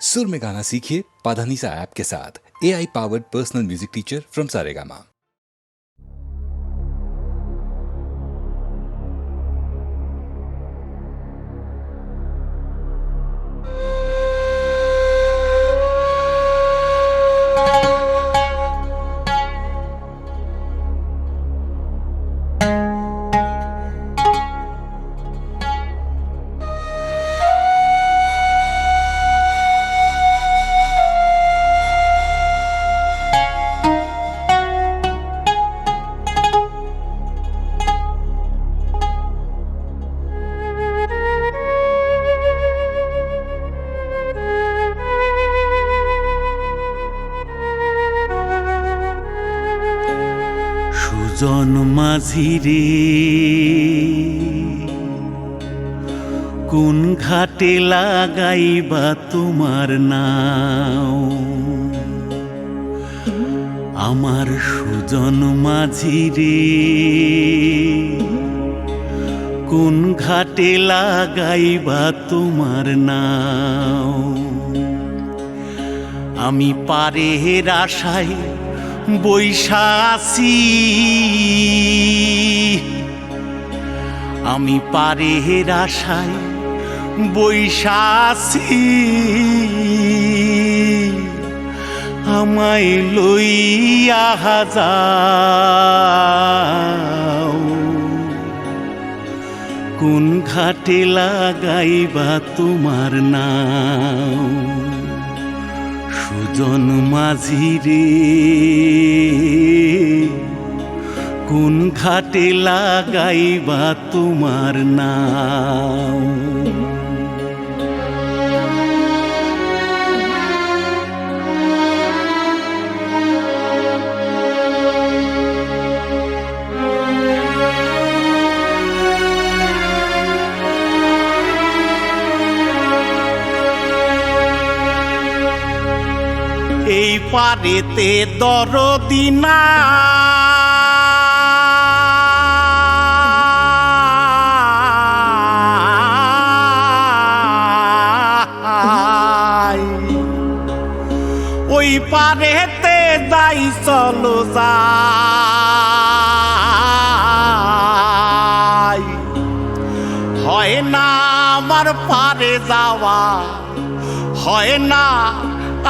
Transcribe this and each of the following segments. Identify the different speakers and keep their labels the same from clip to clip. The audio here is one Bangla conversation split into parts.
Speaker 1: सुर में गाना सीखिए पाधानीसा ऐप के साथ। AI powered personal music teacher from Saregama.
Speaker 2: সুজন মাঝি রে কোন ঘাটে লাগাইবা তোমার নাও, আমার সুজন মাঝি রে কোন ঘাটে লাগাইবা তোমার নাও। আমি পারের আশায় বৈশা আছি, আমি পারের আশায় বৈশা আছি, আমায় লইয়া যাও কোন ঘাটে লাগাইবা তোমার নাও। সুজন মাঝি রে কোন ঘাটে লাগাইবা তোমার নাও। এই পারেতে দরদি নাই, ওই পারেতে যাই চলো যাই, হয় না আমার পারে যাওয়া, হয় না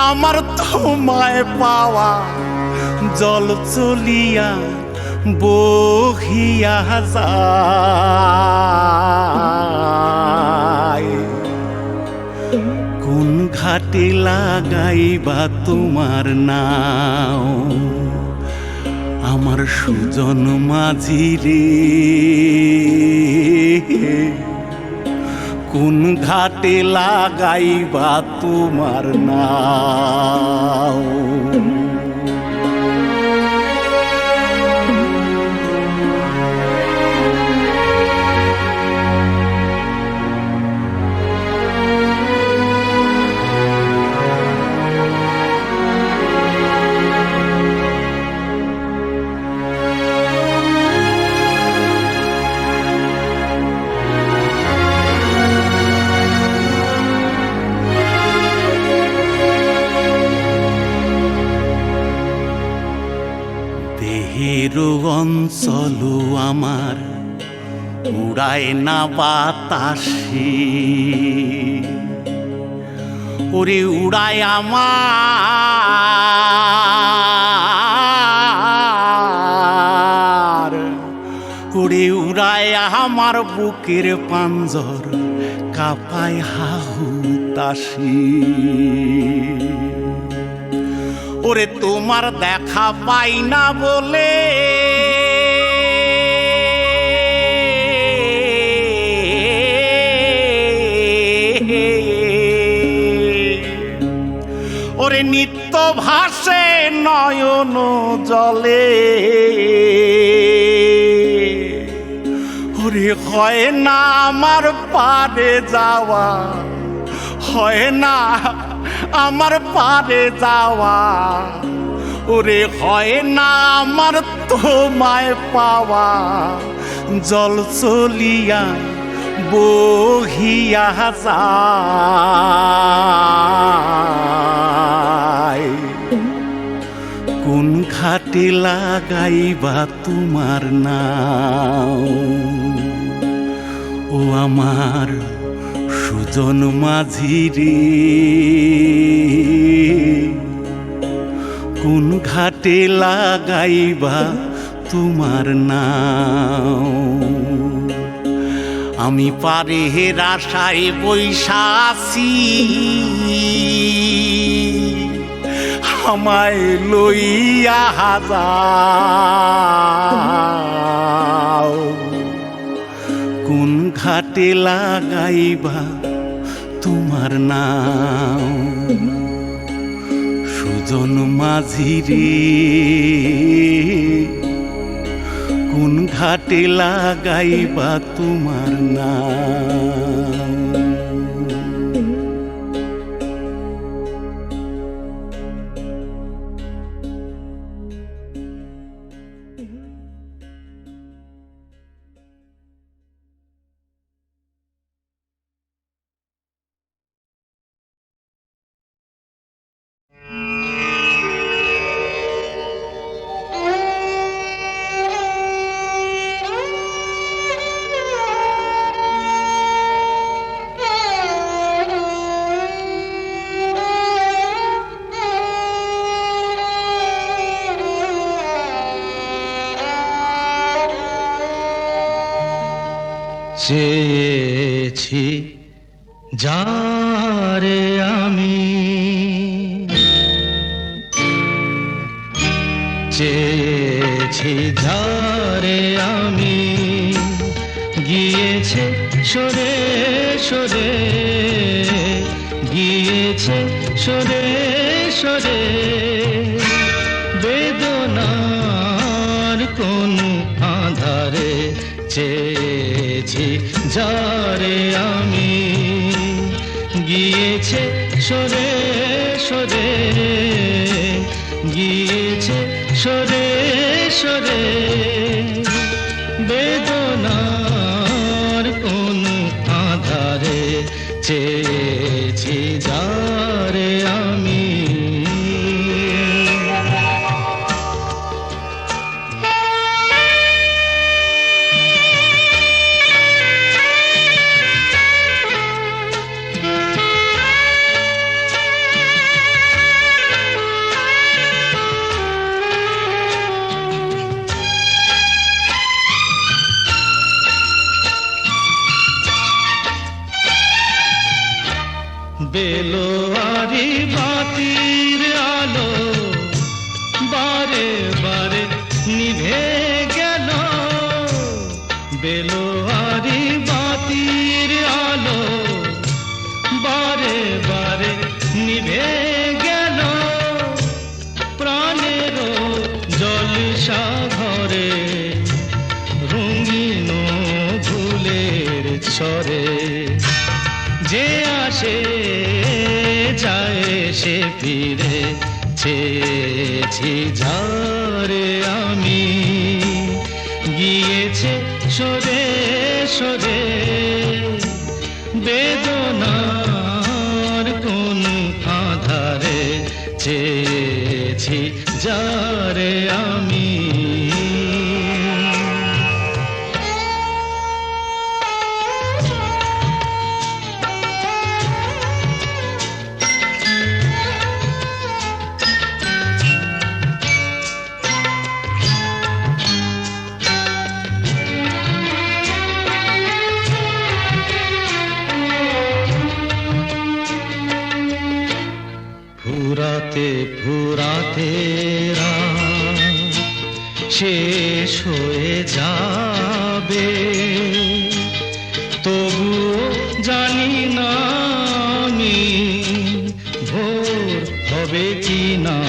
Speaker 2: আমার তোমায় পাওয়া, জল চলিয়া বহিয়া যায় কোন ঘাটে লাগাইবা তোমার নাও। আমার সুজন মাঝি রে কোন ঘাটে লাগাইবা তোমার নাও। দেহেরও অঞ্চল আমার উড়ায় না বাতাসে, ওরে উড়ায় আমার, ওরে উড়ায় আমার বুকের পাঞ্জর কাঁপায় হাহুতাশি। ওরে তোমার দেখা পাই না বলে ওরে নিত্য ভাসে নয়ন জলে, ওরে হয় না আমার পারে যাওয়া, হয় না আমার পারে যাওয়া, ওরে হয় না আমার তোমায় পাওয়া, জল চলিয়া বহিয়া যায় ঘাটে লাগাইবা তোমার নাম ও আমার সুজন মাঝি রে কোন ঘাটে লাগাইবা তোমার নাম আমি পারে আশায় বৈশা আছি আমায় লইয়া যাও কোন ঘাটে লাগাইবা তোমার নাম সুজন মাঝি রে কোন ঘাটে লাগাইবা তোমার নাম
Speaker 3: চেয়েছি যারে আমি চেয়েছি যারে আমি গিয়েছে সরে সরে গিয়েছে সরে সরে বেদনার কোন আধারে চেয়েছি যারে আমি গিয়েছে সরে সরে গিয়েছে সরে সরে বেদনার কোন আধারে চেয়েছি যারে আমি বেলোয়ারি বাতির আলো বারে বারে নিভে গেল বেলোয়ারি বাতির আলো বারে বারে নিভে গেল প্রাণের জলসা ঘরে রঙিন ফুলের ছড়ে যে আসে যায় সে ফিরে চেয়েছি যারে আমি গিয়েছে সরে সরে বেদনার কোন আধারে চেয়েছি যারে আমি ফুরাতে ফুরাতে রাত শেষ হয়ে যাবে তবুও জানি না আমি ভোর হবে কি না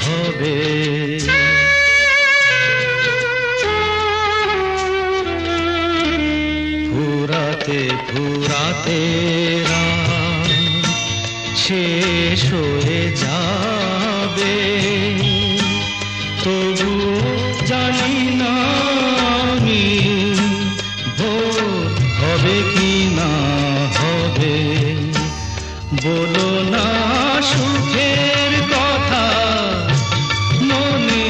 Speaker 3: হবে ফুরাতে ফুরাতে রাত শেষ হয়ে যাবে তবু জানি না আমি ভোর হবে কি না হবে বলো না সুখের কথা মনে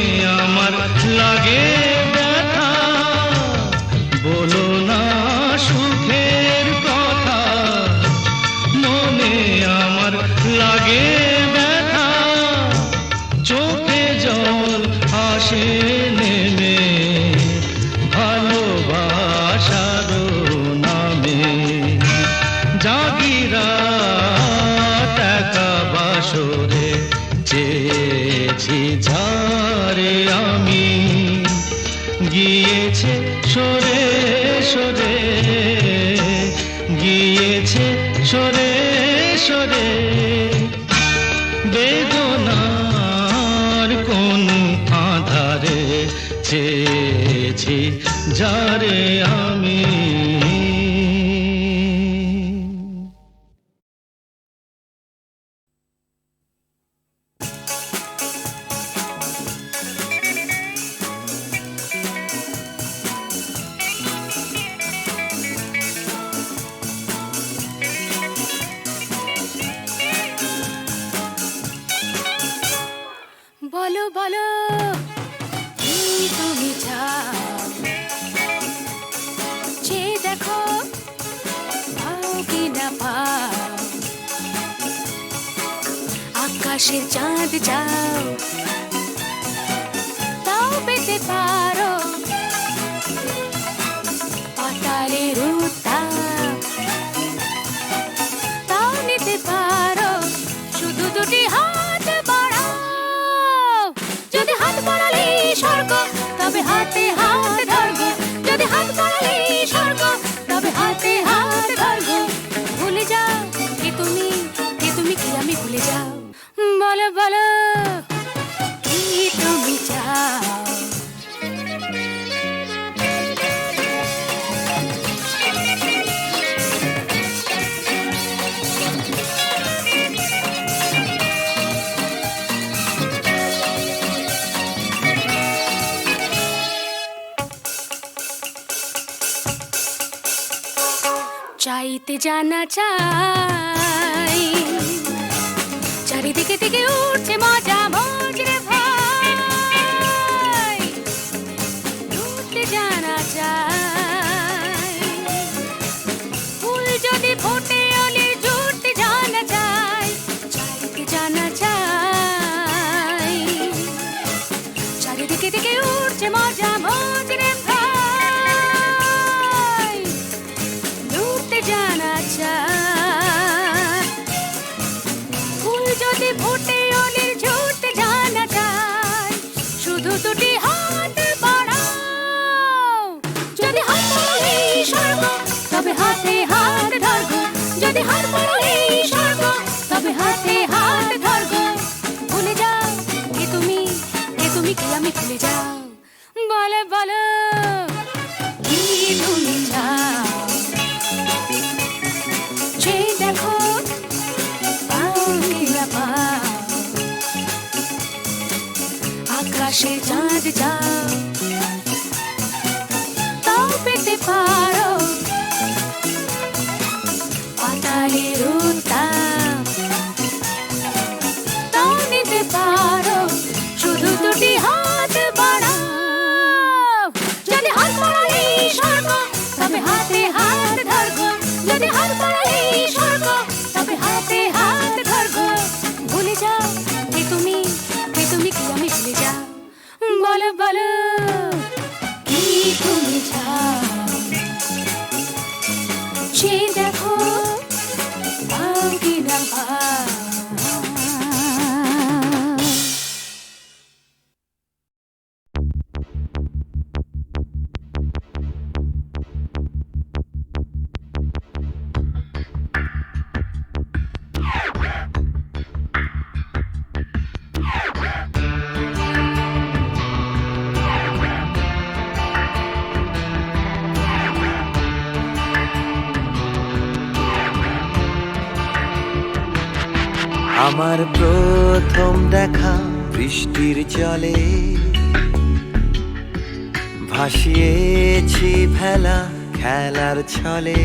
Speaker 3: পেয়েছি ঝারে আমি, গিয়েছে সরে সরে, গিয়েছে সরে সরে, বেদনার কোন আধারে চেয়েছি যারে আমি।
Speaker 4: বলো বলো কি তুমি চাও, যে দেখো পাও কি না পাও, আকাশের চাঁদ চাও তাও পেতে পারো, পাতালের উত্তাপ তাও নিতে পারো, শুধু দুটি হাত বাড়াও। যদি হাত বাড়ালে স্বর্গ তবে হাতে হাত ধরবো, যদি হাত বাড়ালে স্বর্গ তবে হাতে হাত ধরবো। ভুলে যাও কে তুমি কি আমি ভুলে যাও। বলো বলো কি তুমি চাও। চাইতে জানা চাই, চারিদিকে থেকে উঠছে মজা মজরে ভাই, উঠতে জানা চাই, ফুল যদি ফোটে অলি জুটতে জানা চাই, চাইতে জানা চাই, চারিদিকে থেকে উঠছে মজা মজরে ভাই, উঠতে জানা চাই, ফুল যদি ফোটে অলির ঝুটতে জানা চাই, শুধু দুটি হাত বাড়াও। যদি হাত বাড়ালে স্বর্গ তবে হাতে হাত ধরবো, যদি হাত বাড়ালে স্বর্গ তবে হাতে হাত ধরবো। ভুলে যাও কে তুমি কি আমি ভুলে যাও। বলো বলো কি তুমি চাও, যে দেখো পাও কি না পাও, আকাশে চাঁদ যাও তাও পেতে পারো, পাতালের উত্তাপ তাও নিতে পারো, শুধু দুটি হাত বাড়াও। যদি হাত বাড়ালে স্বর্গ তবে হাতে হাত ধরবো, যদি হাত বাড়ালে স্বর্গ তবে হাতে হাত ধরবো। ভুলে যাও কে তুমি কি আমি ভুলে যাও। বলো বলো কি তুমি চাও, যে দেখো পাও কি না পাও।
Speaker 5: আমার প্রথম দেখা বৃষ্টির জলে, ভাসিয়েছি ভেলা খেলার ছলে,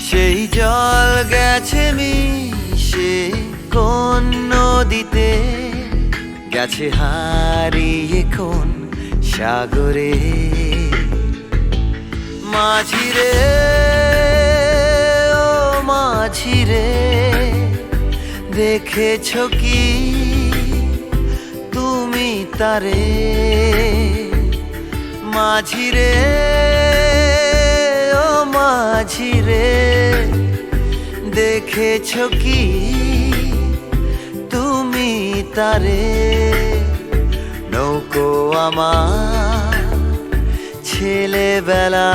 Speaker 5: সেই জল গেছে মিশে কোন নদীতে, গেছে হারিয়ে কোন সাগরে। মাঝিরে ও মাঝিরে, দেখেছো কি তুমি তারে। মাঝিরে ও মাঝিরে, দেখেছো কি তুমি তারে নৌকো আমার ছেলেবেলা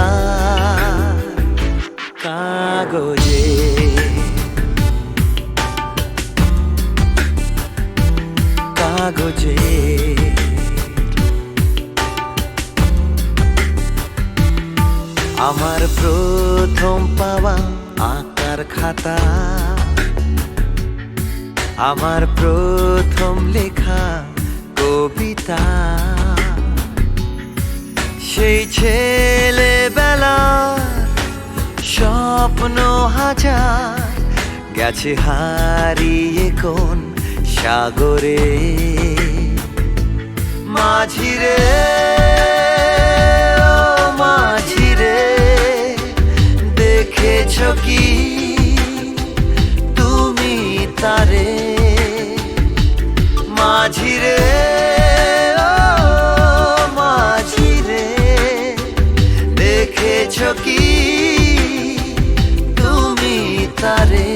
Speaker 5: কাগজে কাগজে আমার প্রথম পাওয়া আঁকার খাতা আমার প্রথম লেখা কবিতা সেই ছেলেবেলা স্বপ্ন হাজার গেছে হারিয়ে কোন সাগরে মাঝিরে ও মাঝিরে দেখেছ কি তুমি তারে মাঝিরে ও মাঝিরে দেখেছ কি তুমি তারে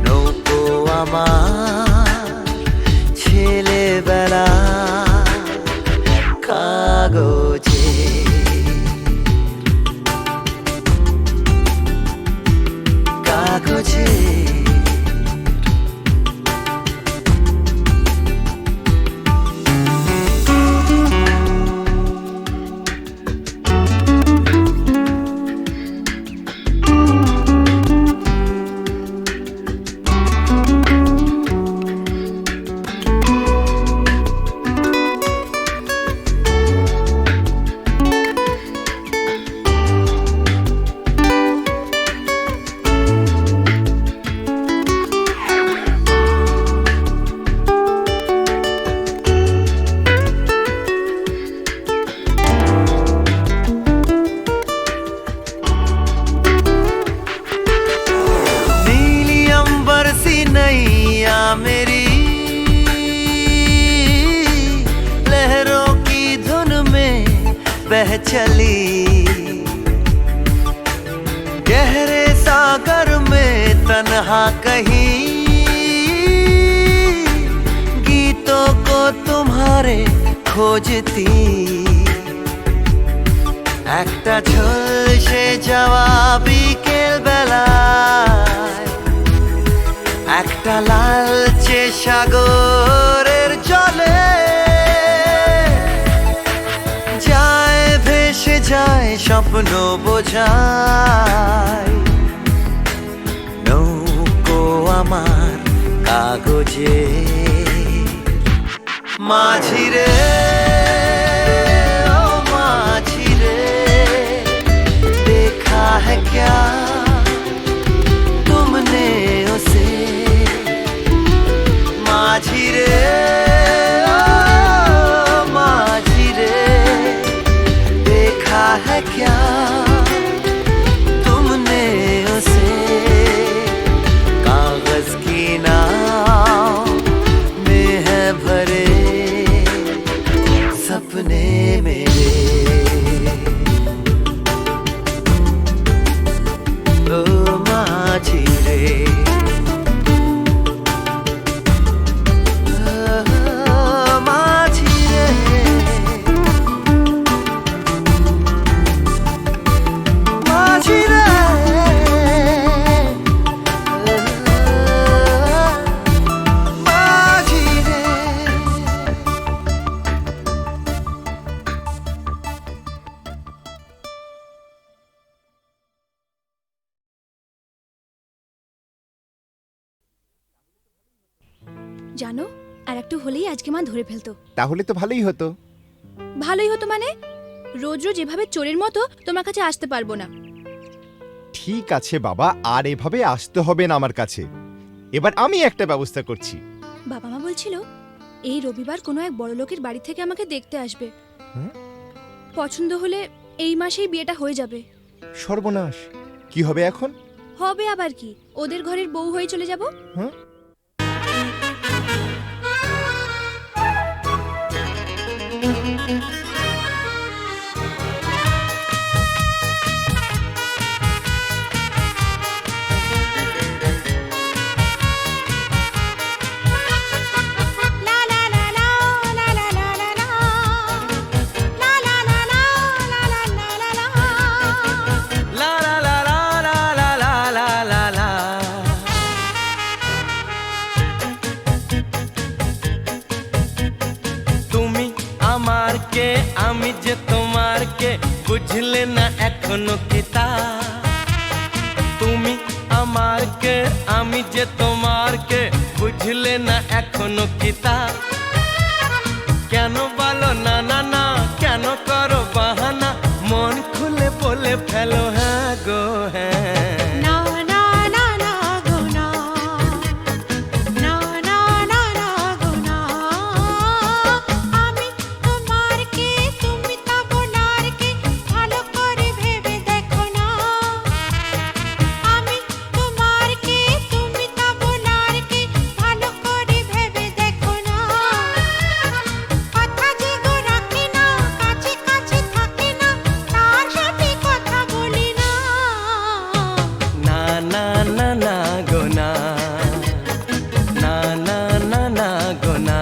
Speaker 5: নৌকো আমার ছেলেবেলা কাগজে কাগজে नैया मेरी लहरों की धुन में बह चली गहरे सागर में तन्हा कहीं गीतों को तुम्हारे खोजती একটা ঝলসে যাওয়া বিকেল বেলায় একটা লালচে সাগরের জলে যায় ভেসে যায় স্বপ্ন বোঝায় নৌকো আমার কাগজে মাঝিরে ও মাঝিরে देखा है क्या तुमने उसे माझिरे ओ माझिरे देखा है क्या तुमने उसे कागज की नाव में है भरे सपने मेरे ओ माझिरे
Speaker 6: জানো আর একটু হলেই আজকে মা ধরে ফেলতো।
Speaker 7: তাহলে তো ভালোই হতো।
Speaker 6: ভালোই হতো মানে রোজ রোজ এভাবে চোরের মতো তোমার কাছে আসতে পারবো না।
Speaker 7: ঠিক আছে বাবা, আর এভাবে আসতে হবে না আমার কাছে। এবার আমি একটা ব্যবস্থা করছি।
Speaker 6: বাবা মা বলছিল এই রবিবার কোনো এক বড় লোকের বাড়ি থেকে আমাকে দেখতে আসবে। পছন্দ হলে এই মাসেই বিয়েটা হয়ে যাবে।
Speaker 7: সর্বনাশ, কি হবে এখন?
Speaker 6: হবে আবার কি, ওদের ঘরের বউ হয়ে চলে যাব।
Speaker 7: হ্যাঁ,
Speaker 5: বুঝলে না এখনো কি তা তুমি আমার কে আমি যে তোমার কে বুঝলে না এখনো কি তা কেন বলো না না না কেন করো বাহানা মন খুলে বলে ফেলো হ্যাঁ গো হ্যাঁ
Speaker 4: না না না না গো না না না না না গো না আমি তোমার কে তুমি তা বোনার কে ভালো করে ভেবে দেখো না আমি তোমার কে তুমি তা বোনার কে ভালো করে ভেবে দেখো না কথা যে গো রাখি না কাছে কাছে থাকে না তার সাথে কথা বলি না
Speaker 5: না না না না গো না না না না না গো না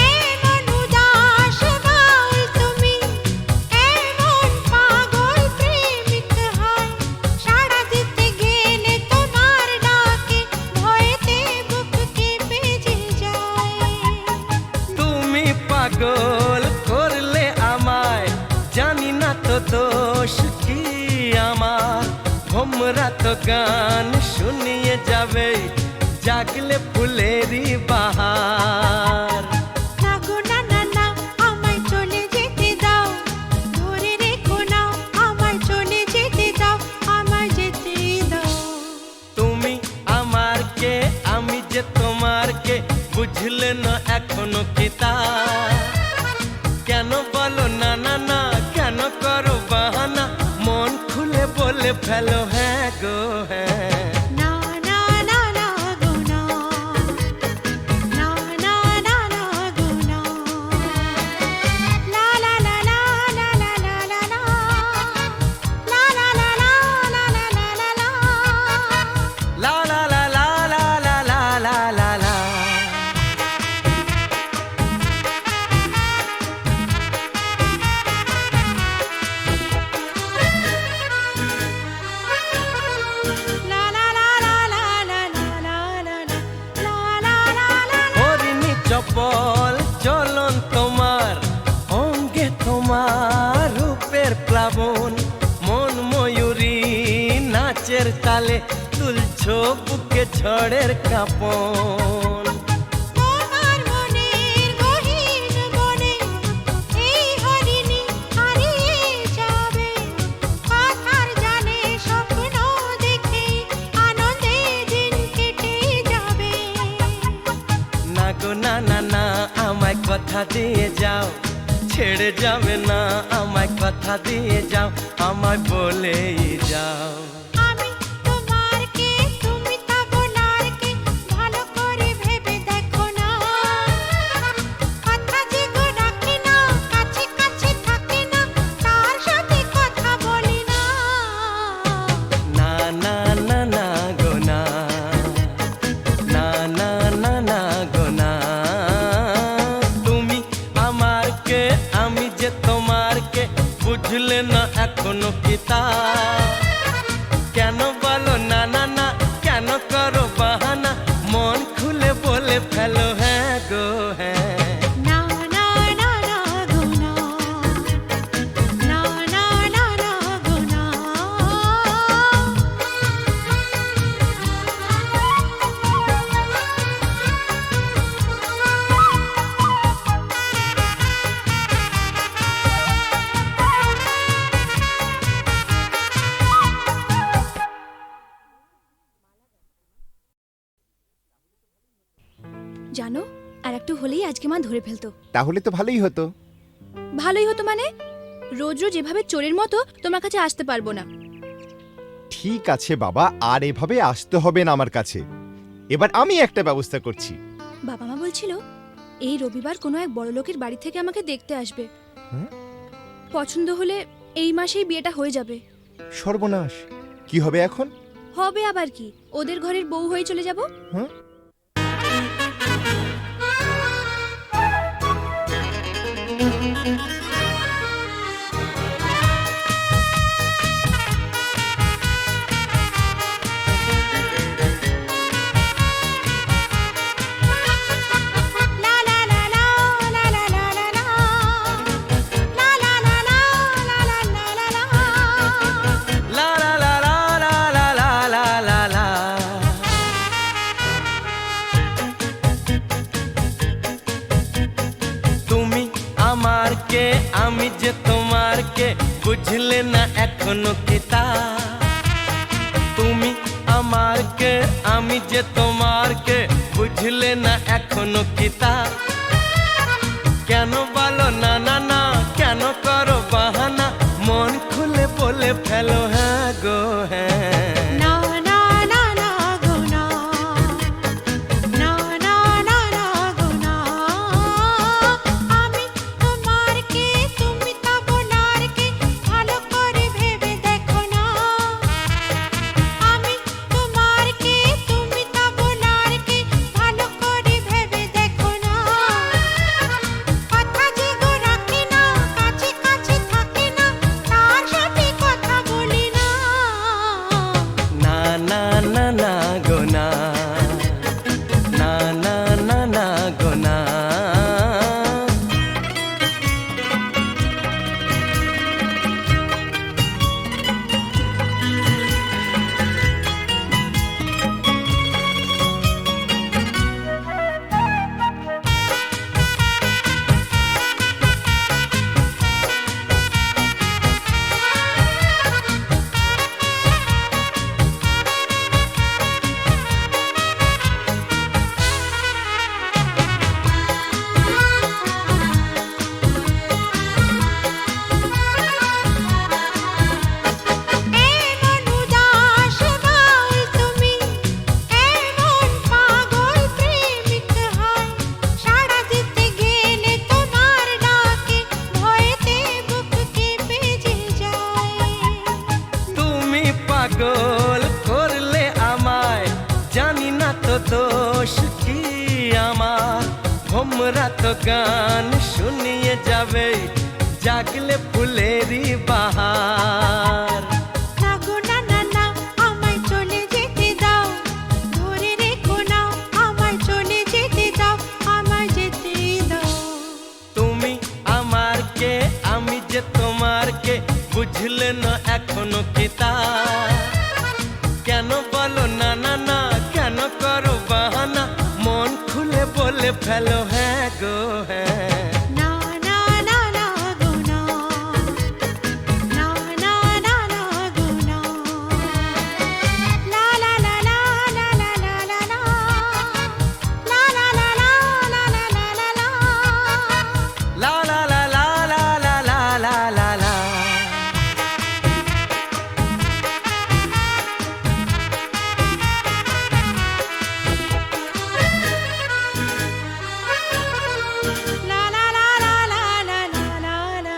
Speaker 4: এমন উদাস বাউল তুমি এমন পাগল প্রেমিক হয় সাড়া দিতে গেলে তোমার ডাকে ভয়েতে বুক কেঁপে যে যায়
Speaker 5: তুমি পাগল করলে আমায় জানি না তো দোষ কি আমার ভোমরা তো গান শুনিয়ে যাবে জাগলে ফুলেরই বাহার
Speaker 4: না গো না না না আমায় চলে যেতে দাও ধরে রেখো না আমায় চলে যেতে দাও আমায় যেতে দাও
Speaker 5: তুমি আমার কে আমি যে তোমার কে বুঝলে না এখনো কি তা কেন বলো না না না কেন করো বাহানা মন খুলে বলে ফেলো হ্যাঁ গো হ্যাঁ
Speaker 4: না না না না গো না না না না না গো না লা লা লা লা লা লা লা লা লা লা লা লা লা লা লা লা লা
Speaker 5: La la la la la la la la la la.
Speaker 4: লা লা লা লা লা লা লা লা লা লা লা লা
Speaker 5: হরিণী চপল চলন তোমার অঙ্গে তোমার রূপের প্লাবন মন ময়ূরী নাচের তালে তুলছো বুকে ঝড়ের কাঁপন
Speaker 4: তোমার মনের গহীন বনে এই হরিণী হারিয়ে যাবে কথার জানে স্বপ্ন দেখে আনন্দে দিন কেটে যাবে
Speaker 5: না গো না না না আমায় কথা দিয়ে যাও ছেড়ে যাবে না আমায় কথা দিয়ে যাও আমায় বলেই যাও
Speaker 4: আমি তোমার কে তুমি তা বোনার কে ভালো করে ভেবে দেখো না কথা যে গো রাখি না কাছে কাছে থাকে না তার সাথে কথা বলি না
Speaker 5: না না না না গো না না না না না গো না তুমি আমার কে আমি যে তোমার কে বুঝলে না এখনো কি তা কেন বলো না না না কেন করো বাহানা মন খুলে বলে ফেলো হ্যাঁ গো হ্যাঁ
Speaker 4: না না না না গো না না না না না গো না
Speaker 6: জানো আর একটু হলেই আজকে মা ধরে ফেলতো।
Speaker 7: তাহলে তো ভালোই হতো।
Speaker 6: ভালোই হতো মানে? রোজ রোজ এভাবে চোরের মতো তোমার কাছে আসতে পারবো না।
Speaker 7: ঠিক আছে বাবা, আর এভাবে আসতে হবে না আমার কাছে। এবার আমি একটা ব্যবস্থা করছি।
Speaker 6: বাবা মা বলছিল এই রবিবার কোনো এক বড়লোকের বাড়ি থেকে আমাকে দেখতে আসবে। পছন্দ হলে এই মাসেই বিয়েটা হয়ে যাবে।
Speaker 7: সর্বনাশ, কি হবে এখন?
Speaker 6: হবে আবার কি, ওদের ঘরের বউ হয়ে চলে যাব।
Speaker 7: হ্যাঁ?
Speaker 5: লা লা লা লা লা লা লা লা লা লা। তুমি আমার কে, আমি যে তোমার কে, বুঝলে না এখনো কি তা? তুমি আমার কে, আমি যে তোমার কে, বুঝলে না এখনো কি তা? কেন বলো না না না, কেন করো বাহানা, মন খুলে বলে ফেলো হ্যাঁ গো হ্যাঁ।
Speaker 4: না না না না গো না, না না না না গো না। আমি তোমার কে, তুমি তা বোনার কে, ভালো করে ভেবে দেখো না। আমি তোমার কে, তুমি তা বোনার কে, ভালো করে ভেবে দেখো না। কথা যে গো রাখে না, কাছে কাছে থাকে না, তার সাথে কথা বলি না।
Speaker 5: না না না না গো না, না না না না গো না।
Speaker 4: এমন উদাস বাউল তুমি, এমন পাগল প্রেমিক হয়, সাড়া দিতে গেলে তোমার ডাকে, ভয়েতে বুক কেঁপে যে যায়।
Speaker 5: তুমি পাগল করলে আমায়, জানি না তো দোষ কি আমার। ভোমরা তো গান শুনিয়ে যাবে, জাগলে ফুলেরই বাহার।
Speaker 4: না গো না না না, আমায় চলে যেতে দাও, ধরে রেখো না, আমায় চলে যেতে দাও, আমায় যেতে দাও।
Speaker 5: তুমি আমার কে, আমি যে তোমার কে, বুঝলে না এখনো কি তা? কেন বলো না না না, কেন করো বাহানা, মন খুলে বলে ফেলো হ্যাঁ গো হ্যাঁ।
Speaker 4: না না না না গো না, না না না না গো না। লা লা লা লা লা লা লা লা লা, লা লা লা লা লা লা লা লা লা।
Speaker 5: লা লা লা লা লা লা লা লা লা লা।
Speaker 4: লা লা লা লা লা লা লা লা লা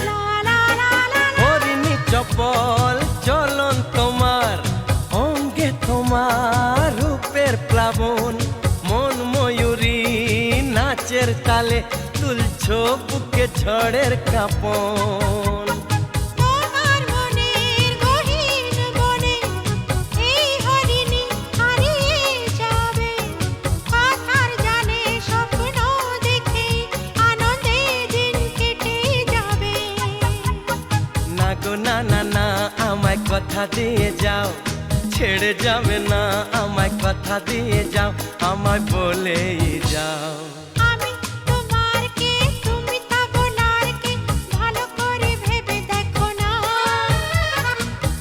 Speaker 4: লা লা লা লা।
Speaker 5: হরিণী চপল চলন তোমার, অঙ্গে তোমার রূপের প্লাবন, মন ময়ূরী নাচের তালে, তুলছো বুকে ঝড়ের কাঁপন।
Speaker 4: তোমার মনের গহীন বনে এই হরিণী হারিয়ে যাবে, কথার জানে স্বপ্ন দেখে আনন্দে দিন কেটে যাবে।
Speaker 5: না গো না না না, আমায় কথা দিয়ে যাও, ছেড়ে যাবে না, আমায় কথা দিয়ে যাও, আমায় বলেই যাও।
Speaker 4: আমি তোমার কে, তুমি তা বোনার কে, ভালো করে ভেবে দেখো না।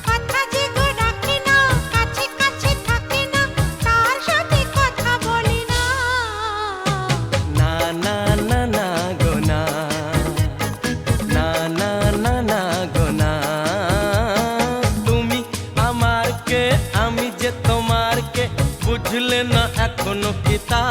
Speaker 4: কথা যে গো রাখে না, কাছে কাছে থাকে না, তার সাথে কথা বলি না।
Speaker 5: না না না না গো না, না না না না গো না। তুমি আমার কে, আমি যে তোমার কে, বুঝলে না এখনো কি তা?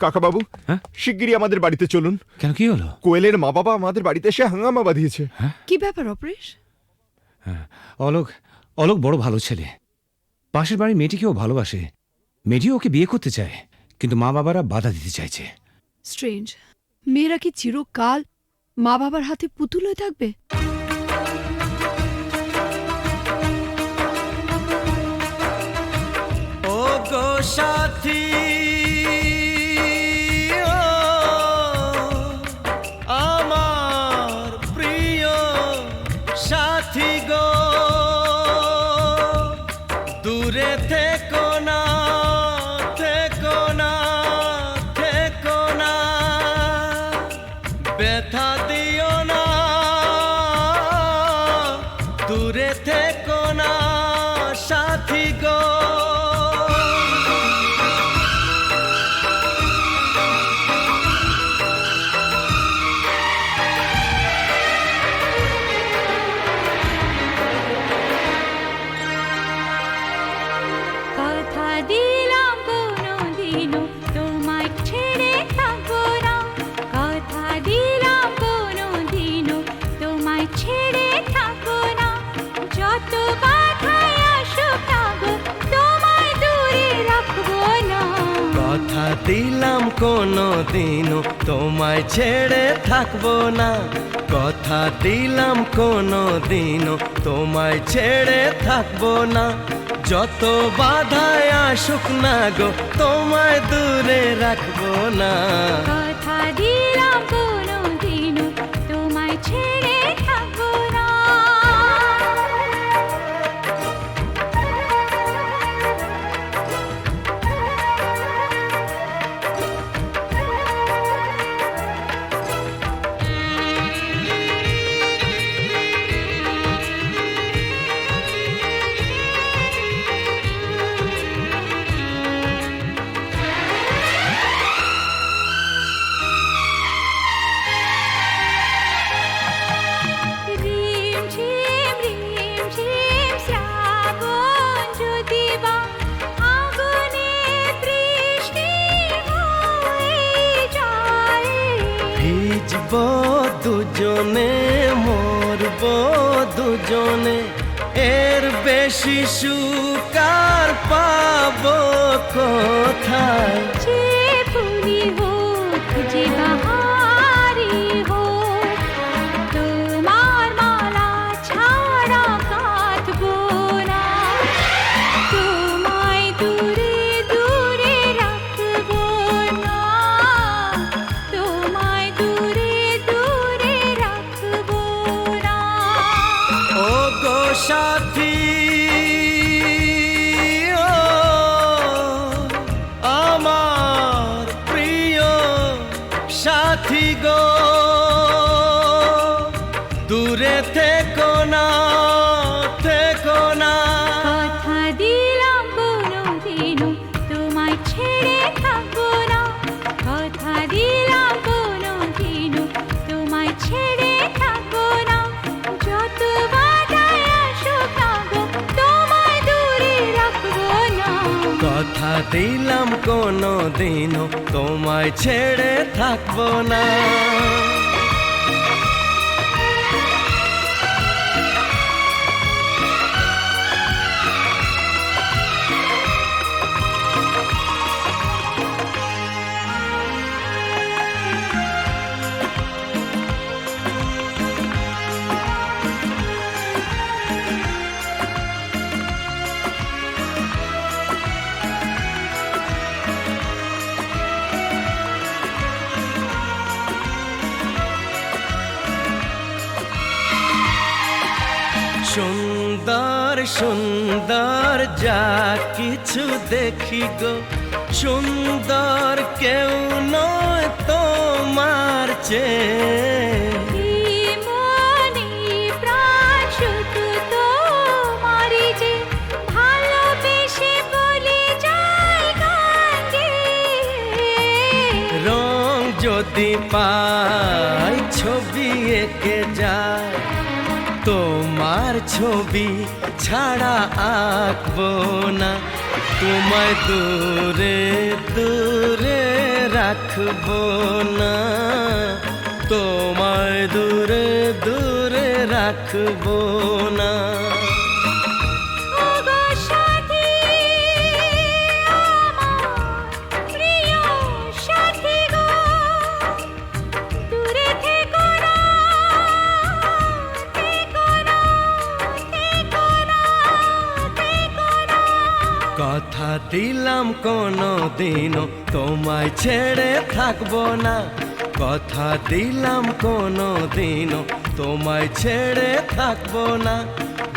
Speaker 7: কাকাবাবু,
Speaker 8: হ্যাঁ?
Speaker 7: শিগগিরই আমাদের বাড়িতে চলুন।
Speaker 8: কেন, কি হলো?
Speaker 7: কোয়েলের মা বাবা আমাদের বাড়িতে এসে হাঙ্গামা বাঁধিয়েছে।
Speaker 9: কি ব্যাপার অপরেশ?
Speaker 8: অলোক অলোক বড় ভালো ছেলে। পাশের বাড়ির মেয়েটিকেও ভালোবাসে। মেয়েটিও ওকে বিয়ে করতে চায়, কিন্তু মা বাবারা বাধা দিতে চাইছে।
Speaker 9: স্ট্রেঞ্জ। মেয়েরা কি চিরকাল মা বাবার হাতে পুতুল হয়ে থাকবে?
Speaker 5: ও গো সাথী, ও আমার প্রিয় সাথী গো, দূরে থেকো না, থেকো না, থেকো না, ব্যথা দিও না, দূরে থেকো না সাথী গো।
Speaker 4: কথা দিলাম কোনোদিনও তোমায় ছেড়ে থাকবো না, কথা দিলাম কোনোদিনও তোমায় ছেড়ে থাকবো না, যত বাধাই আসুক না গো তোমায় দূরে রাখবো না।
Speaker 5: কথা দিলাম কোনোদিনও তোমায় ছেড়ে থাকবো না, কথা দিলাম কোনোদিনও তোমায় ছেড়ে থাকবো না, যত বাধায় আসুক না গো তোমায় দূরে রাখবো না।
Speaker 4: কথা দিলাম কোনোদিনও তোমায় ছেড়ে থাকবো না। রিমঝিম রিমঝিম শ্রাবণ যদি বা আগুনে বৃষ্টি হয়ে যায়,
Speaker 5: ভিজব দুজনে, মরব দুজনে, এর বেশি সুখ আর পাবো কোথায়।
Speaker 4: যে ফুলি হোক যে বাহারি হোক, তোমার মালা ছাড়া কাঁদবো না, তোমায় দূরে দূরে রাখবো না, তোমায় দূরে দূরে রাখবো না।
Speaker 5: ও গো সাথী, ও আমার প্রিয় সাথী গো, দূরে থেকো না, থেকো না,
Speaker 4: কথা দিলাম কোনোদিনও তোমায় ছেড়ে থাকবো না, কথা দিলাম কোনোদিনও তোমায় ছেড়ে থাকবো না, যত বাধাই আসুক না গো তোমায় দূরে রাখবো না।
Speaker 5: কথা দিলাম কোনোদিনও তোমায় ছেড়ে থাকবো না। সুন্দর সুন্দর যা কিছু দেখি গো, সুন্দর কেউ নয় তোমার চেয়ে।
Speaker 4: এই মনে প্রাণ শুধু তোমারই যে, ভালোবেসে বলে যায় কাঁদে।
Speaker 5: রং যদি পাই ছবি এঁকে যায়, তোমার ছবি ছাড়া আঁকবো না, তোমায় দূরে দূরে রাখবো না, তোমায় দূরে দূরে রাখবো না।
Speaker 4: ওগো সাথী, আমার প্রিয় সাথী গো, দূরে থেকো না, থেকো না, থেকো না, থেকো না।
Speaker 5: কথা দিলাম কোনো দিনও তোমায় ছেড়ে থাকবো না, কথা দিলাম কোনো দিনও তোমায় ছেড়ে থাকবো না।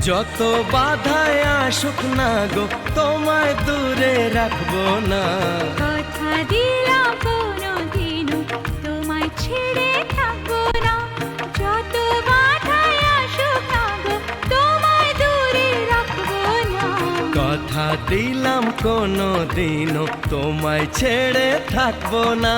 Speaker 5: যত বাধায় আসুক না গো তোমায় দূরে রাখবো না।
Speaker 4: কথা দিলাম কোনোদিনও তোমায় ছেড়ে থাকবো না, যত বাধাই আসুক না গো তোমায় দূরে রাখবো না।
Speaker 5: কথা দিলাম কোনো দিনও তোমায় ছেড়ে থাকবো না।